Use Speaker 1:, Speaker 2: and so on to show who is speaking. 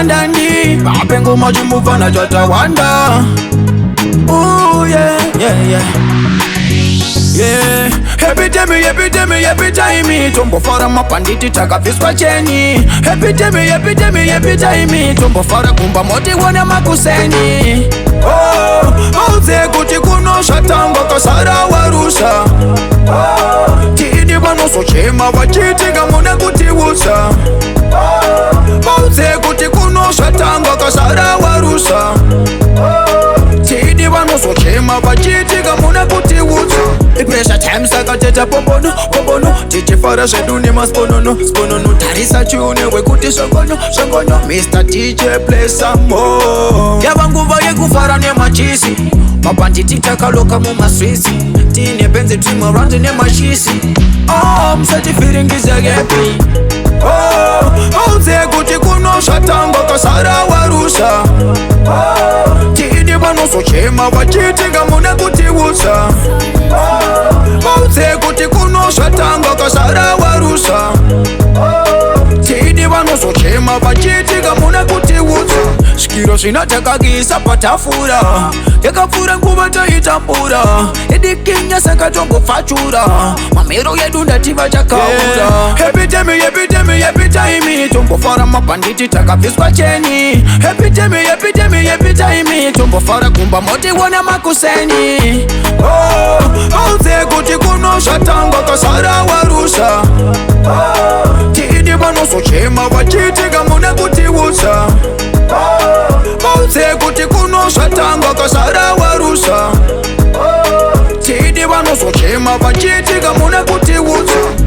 Speaker 1: ndani mapengo majimuvana chatawanda. Ooh yeah, yeah, yeah. Yeah, every time Tombo fara mapanditi takabviswa cheni. Every time Tombo fara kumba moti wana makuseni. Oh, uze kuti kuno Zvatanga kasara warusha. Tidi vanoso chema vachitika muna kuti usa. Uze kuti kuno Zvatanga kasara warusha. Tidi vanoso chema vachitika muna kuti usa. Pressure time sakateta pombono pombono tichifara zvedu nemasponono sponono tarisa chiune wekuti shongono shongono Mr. DJ play some more. Yava nguva yekufara nemachisi mabhanditi takaloka mumaswisi tine benzi dream around nemashisi. Oh, msati feeling is happy. Oh, uze kuti kuno Zvatanga kasara warusha. Tidi vanoso chema vachitika muna kuti usa. Uze kuti kuno Zvatanga kasara warusha. Tidi vanoso chema vachitika muna kuti usa. Shikiro zvinatakagisa patafura yakapfura nguva taitambura edikinya saka tongofachura mamero yedu ndativa chakaura. Every time tombofara mabhanditi takabviswa cheni. Every time tombofara kumba moti wana makuseni. Oh, uze kuti kuno Zvatanga kasara warusha. Tidi vanoso chema vachitika muna kuti usa. Uze kuti kuno Zvatanga kasara warusha. Tidi vanoso chema vachitika muna kuti usa.